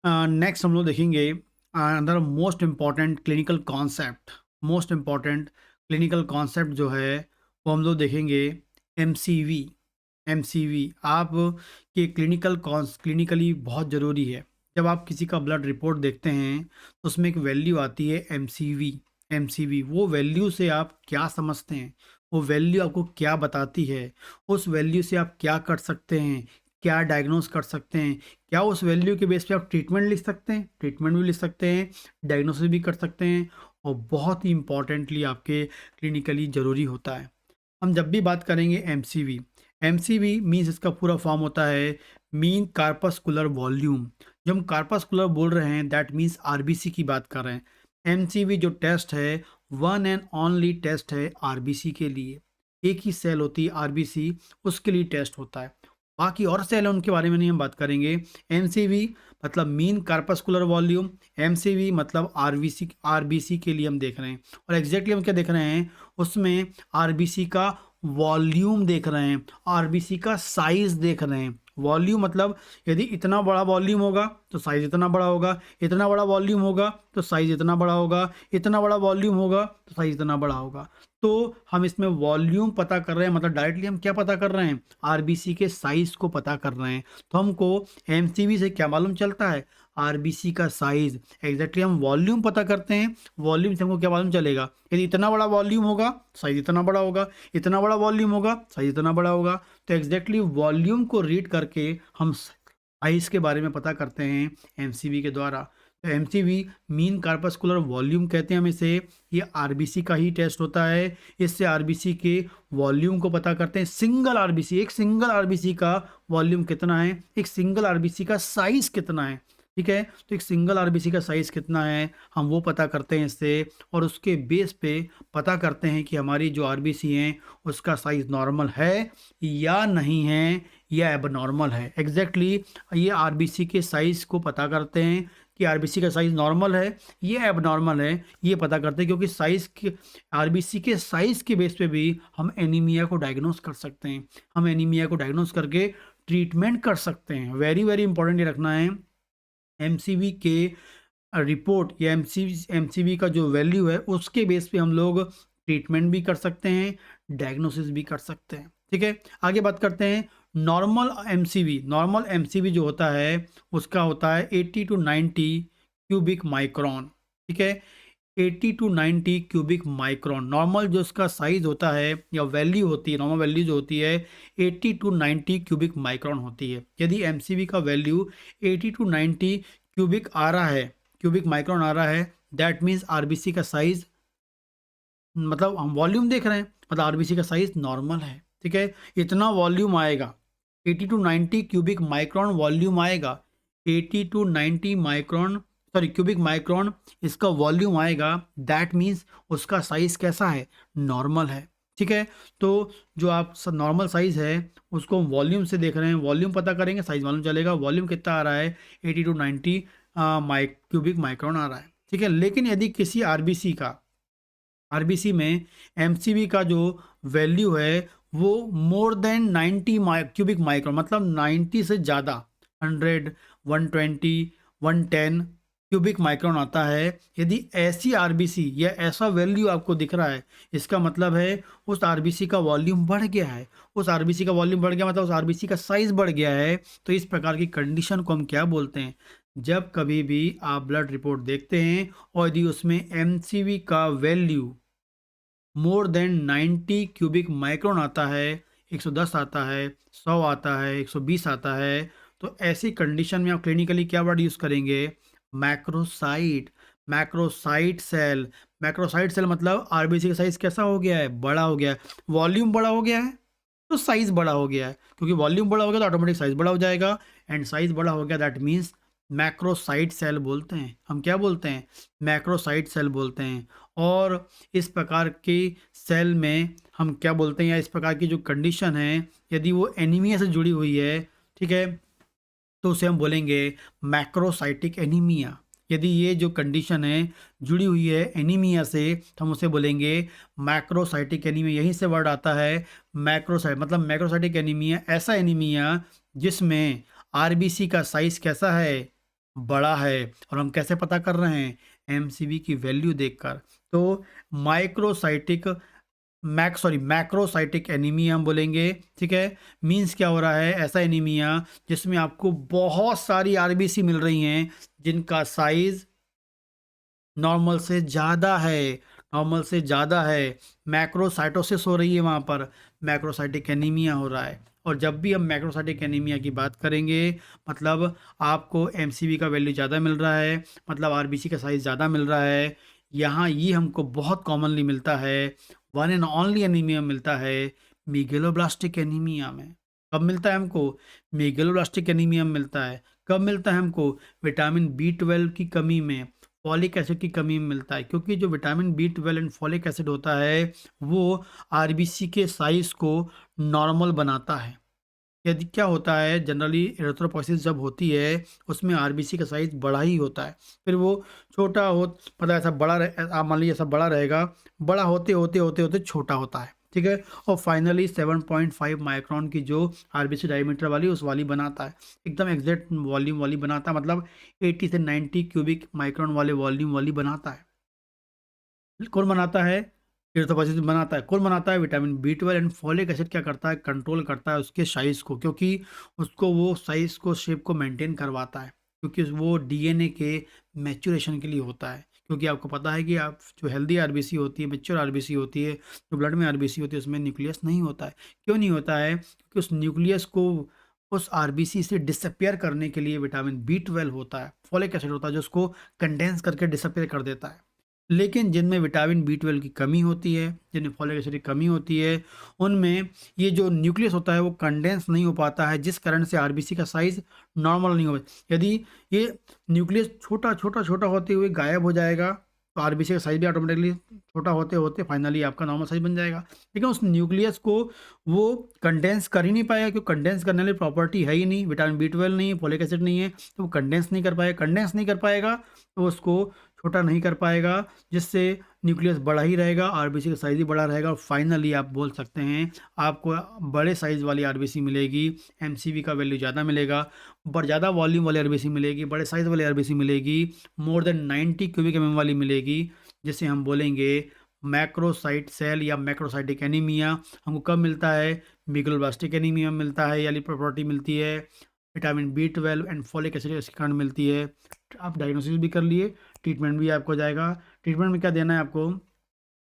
Next हम लोग देखेंगे अंदर मोस्ट इम्पॉर्टेंट क्लिनिकल कॉन्सेप्ट जो है वो हम लोग देखेंगे एमसीवी। एमसीवी आप के क्लिनिकली बहुत ज़रूरी है। जब आप किसी का ब्लड रिपोर्ट देखते हैं तो उसमें एक वैल्यू आती है एमसीवी। एमसीवी वो वैल्यू से आप क्या समझते हैं, वो वैल्यू आपको क्या बताती है, उस वैल्यू से आप क्या कर सकते हैं, क्या डायग्नोस कर सकते हैं, क्या उस वैल्यू के बेस पे आप ट्रीटमेंट लिख सकते हैं, ट्रीटमेंट भी लिख सकते हैं, डायग्नोसिस भी कर सकते हैं। और बहुत ही इंपॉर्टेंटली आपके क्लिनिकली ज़रूरी होता है। हम जब भी बात करेंगे एमसीवी, एमसीवी मीन्स इसका पूरा फॉर्म होता है मीन कार्पस्कुलर वॉल्यूम। जो हम कार्पस्कुलर बोल रहे हैं दैट मीन्स आरबीसी की बात कर रहे हैं। एमसीवी जो टेस्ट है वन एंड ओनली टेस्ट है आरबीसी के लिए। एक ही सेल होती है आरबीसी, उसके लिए टेस्ट होता है। बाकी और सेल है उनके बारे में नहीं हम बात करेंगे। एमसीवी मतलब मीन कार्पस्कुलर वॉल्यूम, एमसीवी मतलब आरबीसी, आरबीसी के लिए हम देख रहे हैं। और एग्जैक्टली हम क्या देख रहे हैं, उसमें आरबीसी का वॉल्यूम देख रहे हैं, आरबीसी का साइज देख रहे हैं। वॉल्यूम मतलब यदि इतना बड़ा वॉल्यूम होगा तो साइज इतना बड़ा होगा, इतना बड़ा वॉल्यूम होगा तो साइज इतना बड़ा होगा, इतना बड़ा वॉल्यूम होगा तो साइज इतना बड़ा होगा। तो हम इसमें वॉल्यूम पता कर रहे हैं, मतलब डायरेक्टली हम क्या पता कर रहे हैं, आरबीसी के साइज को पता कर रहे हैं। तो हमको एमसीवी से क्या मालूम चलता है, आरबीसी का साइज। एग्जैक्टली हम वॉल्यूम पता करते हैं, वॉल्यूम से हमको क्या मालूम चलेगा, यदि इतना बड़ा वॉल्यूम होगा साइज इतना बड़ा होगा, इतना बड़ा वॉल्यूम होगा साइज इतना बड़ा होगा। तो एग्जैक्टली वॉल्यूम को रीड करके हम साइज के बारे में पता करते हैं एमसीवी के द्वारा। तो एमसीवी मीन कार्पस्कुलर वॉल्यूम कहते हैं हम इसे। ये आरबीसी का ही टेस्ट होता है। इससे आरबीसी के वॉल्यूम को पता करते हैं। सिंगल आरबीसी, एक सिंगल आरबीसी का वॉल्यूम कितना है, एक सिंगल आरबीसी का साइज कितना है। ठीक है, तो एक सिंगल आरबीसी का साइज कितना है हम वो पता करते हैं इससे। और उसके बेस पे पता करते हैं कि हमारी जो आरबीसी हैं उसका साइज नॉर्मल है या नहीं है, या एबनॉर्मल है। एग्जैक्टली ये आरबीसी के साइज को पता करते हैं कि आरबीसी का साइज नॉर्मल है ये एबनॉर्मल है, ये पता करते हैं। क्योंकि साइज के, आरबीसी के साइज के बेस पे भी हम एनीमिया को डायग्नोस कर सकते हैं। हम एनीमिया को डायग्नोस करके ट्रीटमेंट कर सकते हैं। वेरी वेरी इंपॉर्टेंट ये रखना है। एमसीवी के रिपोर्ट या एमसीवी का जो वैल्यू है उसके बेस पे हम लोग ट्रीटमेंट भी कर सकते हैं, डायग्नोसिस भी कर सकते हैं। ठीक है, आगे बात करते हैं नॉर्मल एमसीवी। नॉर्मल एमसीवी जो होता है उसका होता है 80 टू 90 क्यूबिक माइक्रोन। ठीक है, 80 टू 90 क्यूबिक माइक्रोन नॉर्मल जो उसका साइज होता है या वैल्यू होती है, नॉर्मल वैल्यू जो होती है 80 टू 90 क्यूबिक माइक्रोन होती है। यदि एमसीवी का वैल्यू 80 टू 90 क्यूबिक आ रहा है, क्यूबिक माइक्रोन आ रहा है, दैट मीन्स आरबीसी का साइज, मतलब हम वॉल्यूम देख रहे हैं, मतलब आरबीसी का साइज नॉर्मल है। ठीक है, इतना वॉल्यूम आएगा, 80 टू 90 क्यूबिक माइक्रोन वॉल्यूम आएगा। 80 to 90 micron, sorry cubic micron इसका वॉल्यूम आएगा। दैट मीन्स उसका साइज कैसा है, नॉर्मल है। ठीक है, तो जो आप नॉर्मल साइज है उसको वॉल्यूम से देख रहे हैं, वॉल्यूम पता करेंगे साइज मालूम चलेगा। वॉल्यूम कितना आ रहा है, 80 टू 90 क्यूबिक माइक्रोन आ रहा है। ठीक है, लेकिन यदि किसी आरबीसी में एमसीवी का जो वैल्यू है वो मोर देन 90 क्यूबिक माइक्रोन, मतलब 90 से ज़्यादा, 100, 120, 110 क्यूबिक माइक्रोन आता है। यदि ऐसी आरबीसी या ऐसा वैल्यू आपको दिख रहा है, इसका मतलब है उस आरबीसी का वॉल्यूम बढ़ गया है। उस आरबीसी का वॉल्यूम बढ़ गया मतलब उस आरबीसी का साइज बढ़ गया है। तो इस प्रकार की कंडीशन को हम क्या बोलते हैं, जब कभी भी आप ब्लड रिपोर्ट देखते हैं और यदि उसमें एमसीवी का value more than 90 cubic micron आता है, 110 आता है, 100 आता है, 120 आता है, तो ऐसी कंडीशन में आप क्लिनिकली क्या वर्ड यूज़ करेंगे, macrocyte. Macrocyte cell, macrocyte cell मतलब आरबीसी का साइज कैसा हो गया है, बड़ा हो गया है। वॉल्यूम बड़ा हो गया है तो साइज बड़ा हो गया है, क्योंकि वॉल्यूम बड़ा हो गया तो ऑटोमेटिक साइज बड़ा हो जाएगा। एंड साइज बड़ा हो गया दैट मीन्स मैक्रोसाइट सेल बोलते हैं। हम क्या बोलते हैं, मैक्रोसाइट सेल बोलते हैं। और इस प्रकार के सेल में हम क्या बोलते हैं, या इस प्रकार की जो कंडीशन है यदि वो एनीमिया से जुड़ी हुई है, ठीक है, तो उसे हम बोलेंगे मैक्रोसाइटिक एनीमिया। यदि ये जो कंडीशन है जुड़ी हुई है एनीमिया से तो हम उसे बोलेंगे मैक्रोसाइटिक एनीमिया। यहीं से वर्ड आता है मैक्रोसाइट, मतलब मैक्रोसाइटिक एनीमिया ऐसा एनीमिया जिसमें आरबीसी का साइज कैसा है, बड़ा है। और हम कैसे पता कर रहे हैं? एमसीवी की वैल्यू देखकर। तो माइक्रोसाइटिक मैक्रोसाइटिक एनीमिया हम बोलेंगे, ठीक है? मीन्स क्या हो रहा है? ऐसा एनीमिया जिसमें आपको बहुत सारी आरबीसी मिल रही हैं, जिनका साइज नॉर्मल से ज़्यादा है, नॉर्मल से ज़्यादा है। मैक्रोसाइटोसिस हो रही है वहाँ पर, मैक्रोसाइटिक एनीमिया हो रहा है। और जब भी हम मैक्रोसाइटिक एनीमिया की बात करेंगे, मतलब आपको एमसीवी का वैल्यू ज़्यादा मिल रहा है, मतलब आरबीसी का साइज़ ज़्यादा मिल रहा है। यहाँ ये हमको बहुत कॉमनली मिलता है, वन एंड ओनली एनीमिया मिलता है मेगलोब्लास्टिक एनीमिया में। कब मिलता है हमको? मेगलोब्लास्टिक एनीमिया में मिलता है। कब मिलता है हमको? विटामिन बी 12 की कमी में, फॉलिक एसिड की कमी में मिलता है। क्योंकि जो vitamin B 12 and folic acid होता है, वो आरबीसी के साइज को नॉर्मल बनाता है। यदि क्या होता है, जनरली एरिथ्रोपोइसिस जब होती है, उसमें आरबीसी का साइज बड़ा ही होता है। फिर वो छोटा हो, मतलब ऐसा बड़ा आप मान लीजिए ऐसा बड़ा रहेगा, बड़ा होते होते होते होते छोटा होता है, ठीक है? और फाइनली 7.5 माइक्रोन की जो आरबीसी डायमीटर वाली उस वाली बनाता है, एकदम एग्जैक्ट वॉल्यूम वाली बनाता है, मतलब 80 से 90 क्यूबिक माइक्रोन वाले वॉल्यूम वाली बनाता है। कौन बनाता है? एरिथ्रोपोइसिस बनाता है। कौन बनाता है? Vitamin B 12 and folic acid क्या करता है? कंट्रोल करता है उसके साइज़ को, क्योंकि उसको वो साइज़ को, शेप को मेंटेन करवाता है, क्योंकि वो डीएनए के मैच्योरेशन के लिए होता है। क्योंकि आपको पता है कि आप जो हेल्दी आरबीसी होती है, मैच्योर आरबीसी होती है, जो ब्लड में आरबीसी होती है, उसमें न्यूक्लियस नहीं होता है। क्यों नहीं होता है? क्योंकि उस न्यूक्लियस को उस आरबीसी से डिसअपियर करने के लिए विटामिन बी 12 होता है, फॉलिक एसिड होता है, जो उसको कंडेंस करके डिसअपियर कर देता है। लेकिन जिनमें विटामिन बी 12 की कमी होती है, जिनमें फॉलिक एसिड की कमी होती है, उनमें ये जो न्यूक्लियस होता है वो कंडेंस नहीं हो पाता है, जिस कारण से आरबीसी का साइज़ नॉर्मल नहीं हो। यदि ये न्यूक्लियस छोटा छोटा छोटा होते हुए गायब हो जाएगा, तो आरबीसी का साइज़ भी ऑटोमेटिकली छोटा होते होते फाइनली आपका नॉर्मल साइज़ बन जाएगा। लेकिन उस न्यूक्लियस को वो कंडेंस कर ही नहीं पाएगा, क्योंकि कंडेंस करने वाली प्रॉपर्टी है ही नहीं, विटामिन बी 12 नहीं है, फॉलिक एसिड नहीं है, तो वो कंडेंस नहीं कर पाएगा। कंडेंस नहीं कर पाएगा तो उसको छोटा नहीं कर पाएगा, जिससे न्यूक्लियस बड़ा ही रहेगा, आरबीसी का साइज़ ही बड़ा रहेगा, और फाइनली आप बोल सकते हैं आपको बड़े साइज़ वाली आरबीसी मिलेगी, एमसीवी का वैल्यू ज़्यादा मिलेगा, पर ज़्यादा वॉल्यूम वाली आरबीसी मिलेगी, बड़े साइज़ वाली आरबीसी मिलेगी, मोर देन 90 क्यूबिक एमएम वाली मिलेगी, जिसे हम बोलेंगे मैक्रोसाइट सेल या मैक्रोसाइटिक एनीमिया। हमको कब मिलता है? मेगलोब्लास्टिक एनीमिया में मिलता है, यानी प्रॉपर्टी मिलती है vitamin B 12 and folic acid इसके कारण मिलती है। आप डायग्नोसिस भी कर लिए, ट्रीटमेंट भी आपको जाएगा। ट्रीटमेंट में क्या देना है आपको?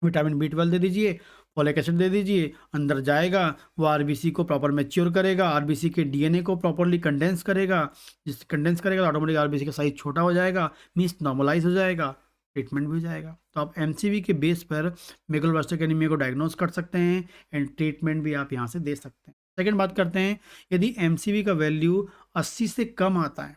विटामिन बी 12 दे दीजिए, फॉलिक एसिड दे दीजिए, अंदर जाएगा, वो आरबीसी को प्रॉपर मैच्योर करेगा, आरबीसी के डीएनए को प्रॉपरली कंडेंस करेगा, जिस कंडेंस करेगा तो ऑटोमेटिक आरबीसी का साइज छोटा हो जाएगा, मीन्स नॉर्मलाइज हो जाएगा, ट्रीटमेंट भी हो जाएगा। तो आप एमसीवी के बेस पर मेगलोब्लास्टिक एनीमिया को डायग्नोस कर सकते हैं, एंड ट्रीटमेंट भी आप यहाँ से दे सकते हैं। सेकेंड बात करते हैं, यदि एमसीवी का वैल्यू 80 से कम आता है,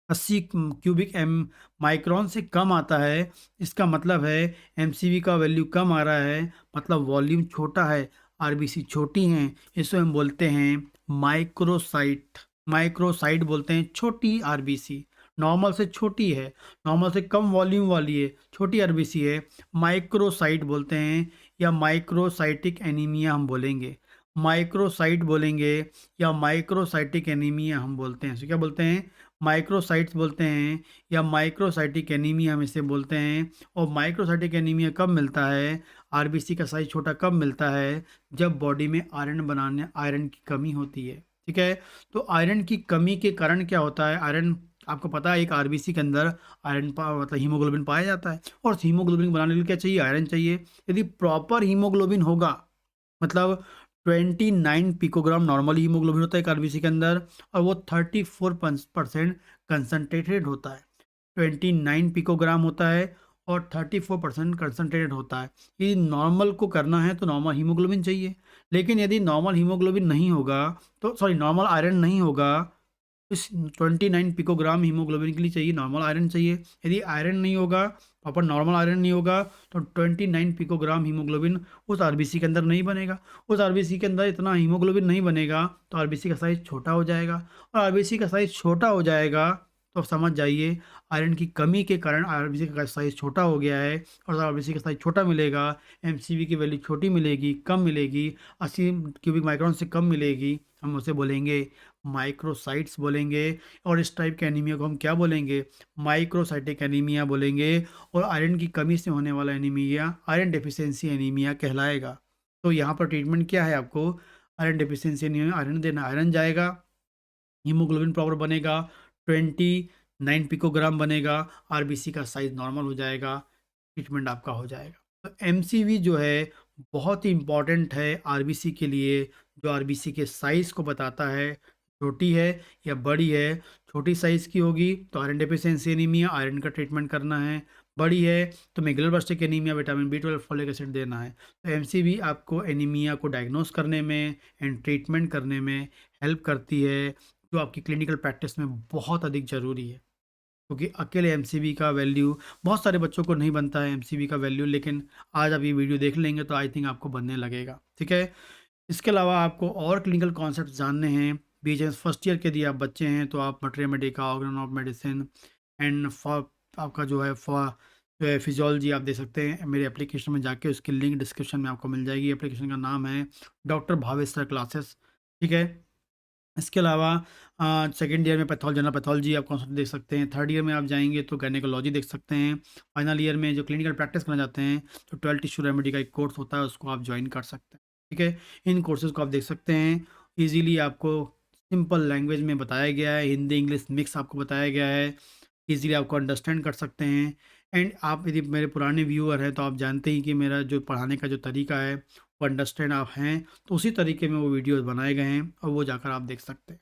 80 क्यूबिक एम माइक्रोन से कम आता है, इसका मतलब है एमसीवी का वैल्यू कम आ रहा है, मतलब वॉल्यूम छोटा है, आरबीसी छोटी हैं, इसे हम बोलते हैं माइक्रोसाइट। माइक्रोसाइट बोलते हैं छोटी आरबीसी, नॉर्मल से छोटी है, नॉर्मल से कम वॉल्यूम वाली है, छोटी आरबीसी है, माइक्रोसाइट बोलते हैं, या माइक्रोसाइटिक एनीमिया हम बोलेंगे, माइक्रोसाइट बोलेंगे, या माइक्रोसाइटिक एनीमिया हम बोलते हैं। तो क्या बोलते हैं? माइक्रोसाइट्स बोलते हैं, या माइक्रोसाइटिक एनीमिया हम इसे बोलते हैं। और माइक्रोसाइटिक एनीमिया कब मिलता है? आरबीसी का साइज छोटा कब मिलता है? जब बॉडी में आयरन की कमी होती है, ठीक है? तो आयरन की कमी के कारण क्या होता है? आयरन, आपको पता है एक आरबीसी के अंदर मतलब हीमोग्लोबिन पाया जाता है, और हीमोग्लोबिन बनाने के लिए क्या चाहिए? आयरन चाहिए। यदि प्रॉपर हीमोग्लोबिन होगा, मतलब 29 पिकोग्राम नॉर्मल हीमोग्लोबिन होता है एक आरबीसी के अंदर, और वो 34% कंसनट्रेटेड होता है। 29 पिकोग्राम होता है और 34% कंसनट्रेटेड होता है। यदि नॉर्मल को करना है तो नॉर्मल हीमोग्लोबिन चाहिए। लेकिन यदि नॉर्मल हीमोग्लोबिन नहीं होगा, तो सॉरी, नॉर्मल आयरन नहीं होगा, इस 29 पिकोग्राम हीमोग्लोबिन के लिए चाहिए नॉर्मल आयरन चाहिए। यदि आयरन नहीं होगा, प्रॉपर नॉर्मल आयरन नहीं होगा, तो 29 पिकोग्राम हीमोग्लोबिन उस आरबीसी के अंदर नहीं बनेगा। उस आरबीसी के अंदर इतना हीमोग्लोबिन नहीं बनेगा, तो आरबीसी का साइज़ छोटा हो जाएगा, और आरबीसी का साइज़ छोटा हो जाएगा तो समझ जाइए आयरन की कमी के कारण आरबीसी का साइज़ छोटा हो गया है, और आरबीसी का साइज़ छोटा मिलेगा, एमसीवी की वैल्यू छोटी मिलेगी, कम मिलेगी, 80 क्यूबिक माइक्रोन से कम मिलेगी, हम उसे बोलेंगे माइक्रोसाइट्स बोलेंगे। और इस टाइप के एनीमिया को हम क्या बोलेंगे? माइक्रोसाइटिक एनीमिया बोलेंगे। और आयरन की कमी से होने वाला एनीमिया आयरन डेफिशिएंसी एनीमिया कहलाएगा। तो यहाँ पर ट्रीटमेंट क्या है आपको? आयरन डेफिशिएंसी एनीमिया में आयरन देना, आयरन जाएगा, हीमोग्लोबिन प्रॉपर बनेगा, 29 पिकोग्राम बनेगा, आरबीसी का साइज़ नॉर्मल हो जाएगा, ट्रीटमेंट आपका हो जाएगा। तो एमसीवी जो है बहुत ही इम्पोर्टेंट है आरबीसी के लिए, जो आरबीसी के साइज़ को बताता है, छोटी है या बड़ी है। छोटी साइज़ की होगी तो आयरन डेफिशिएंसी एनीमिया, आयरन का ट्रीटमेंट करना है। बड़ी है तो megaloblastic anaemia, vitamin B 12 folic acid देना है। तो एमसीवी आपको एनीमिया को डायग्नोस करने में एंड ट्रीटमेंट करने में हेल्प करती है, जो आपकी क्लिनिकल प्रैक्टिस में बहुत अधिक ज़रूरी है। क्योंकि अकेले एमसीवी का वैल्यू बहुत सारे बच्चों को नहीं बनता है एमसीवी का वैल्यू, लेकिन आज आप ये वीडियो देख लेंगे तो आई थिंक आपको बनने लगेगा। ठीक है? इसके अलावा आपको और क्लिनिकल कॉन्सेप्ट जानने हैं, बीएचएमएस फर्स्ट ईयर के यदि आप बच्चे हैं तो आप materia Medica, organ of medicine and for आपका जो है फिजियोलॉजी आप दे सकते हैं मेरे एप्लीकेशन में जाके। उसकी लिंक डिस्क्रिप्शन में आपको मिल जाएगी। एप्लीकेशन का नाम है डॉक्टर भावेश सर क्लासेस। ठीक है? इसके अलावा सेकंड ईयर में जनरल पैथोलॉजी आप कॉन्सेप्ट देख सकते हैं। थर्ड ईयर में आप जाएँगे तो गायनेकोलॉजी देख सकते हैं। फाइनल ईयर में जो क्लिनिकल प्रैक्टिस करना चाहते हैं तो 12 टिश्यू रेमेडी का एक कोर्स होता है, उसको आप जॉइन कर सकते हैं। ठीक है? इन कोर्सेज़ को आप देख सकते हैं। ईज़िली आपको सिंपल लैंग्वेज में बताया गया है, हिंदी इंग्लिश मिक्स आपको बताया गया है। ईज़िली आपको अंडरस्टैंड कर सकते हैं। एंड आप यदि मेरे पुराने व्यूअर हैं तो आप जानते ही कि मेरा जो पढ़ाने का जो तरीका है वो अंडरस्टैंड आप हैं, तो उसी तरीके में वो वीडियोज़ बनाए गए हैं और वो जाकर आप देख सकते हैं।